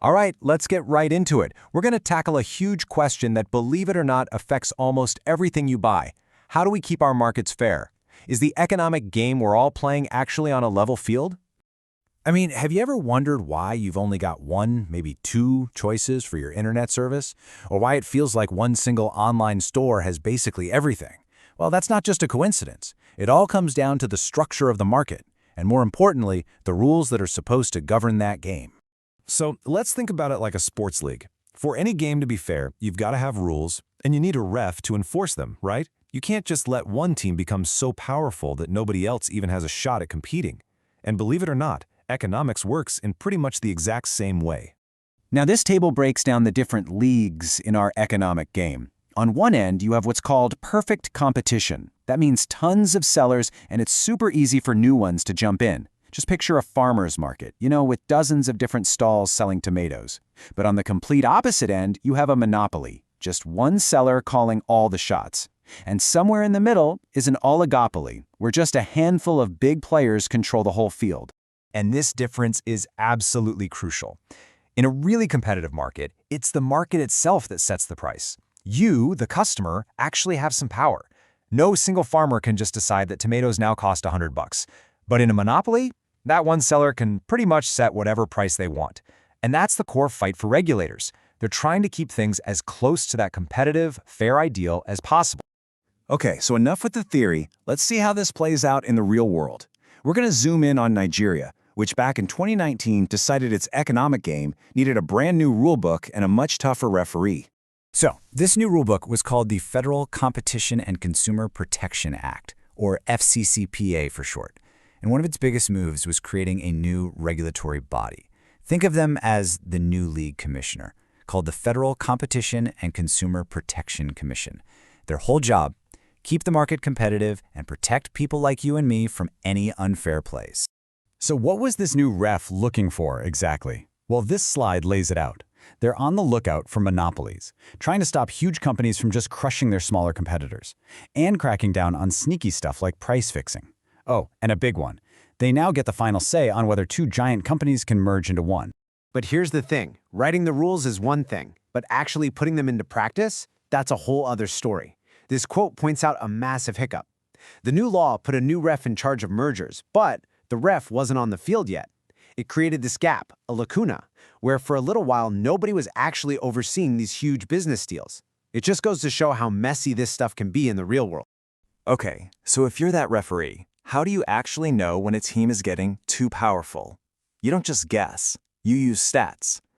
All right, let's get right into it. We're going to tackle a huge question that, believe it or not, affects almost everything you buy. How do we keep our markets fair? Is the economic game we're all playing actually on a level field? I mean, have you ever wondered why you've only got one, maybe two choices for your internet service? Or why it feels like one single online store has basically everything? Well, that's not just a coincidence. It all comes down to the structure of the market, and more importantly, the rules that are supposed to govern that game. So let's think about it like a sports league. For any game to be fair, you've got to have rules, and you need a ref to enforce them, right? You can't just let one team become so powerful that nobody else even has a shot at competing. And believe it or not, economics works in pretty much the exact same way. Now, this table breaks down the different leagues in our economic game. On one end, you have what's called perfect competition. That means tons of sellers, and it's super easy for new ones to jump in. Just picture a farmer's market, with dozens of different stalls selling tomatoes. But on the complete opposite end, you have a monopoly, just one seller calling all the shots. And somewhere in the middle is an oligopoly, where just a handful of big players control the whole field. And this difference is absolutely crucial. In a really competitive market, it's the market itself that sets the price. You, the customer, actually have some power. No single farmer can just decide that tomatoes now cost $100. But in a monopoly, that one seller can pretty much set whatever price they want. And that's the core fight for regulators. They're trying to keep things as close to that competitive, fair ideal as possible. Okay, so enough with the theory. Let's see how this plays out in the real world. We're going to zoom in on Nigeria, which back in 2019 decided its economic game needed a brand new rulebook and a much tougher referee. So, this new rulebook was called the Federal Competition and Consumer Protection Act, or FCCPA for short. And one of its biggest moves was creating a new regulatory body. Think of them as the new league commissioner, called the Federal Competition and Consumer Protection Commission. Their whole job, keep the market competitive and protect people like you and me from any unfair plays. So what was this new ref looking for exactly? Well, this slide lays it out. They're on the lookout for monopolies, trying to stop huge companies from just crushing their smaller competitors, and cracking down on sneaky stuff like price fixing. Oh, and a big one. They now get the final say on whether two giant companies can merge into one. But here's the thing. Writing the rules is one thing, but actually putting them into practice, that's a whole other story. This quote points out a massive hiccup. The new law put a new ref in charge of mergers, but the ref wasn't on the field yet. It created this gap, a lacuna, where for a little while nobody was actually overseeing these huge business deals. It just goes to show how messy this stuff can be in the real world. Okay, so if you're that referee, how do you actually know when a team is getting too powerful? You don't just guess. You use stats.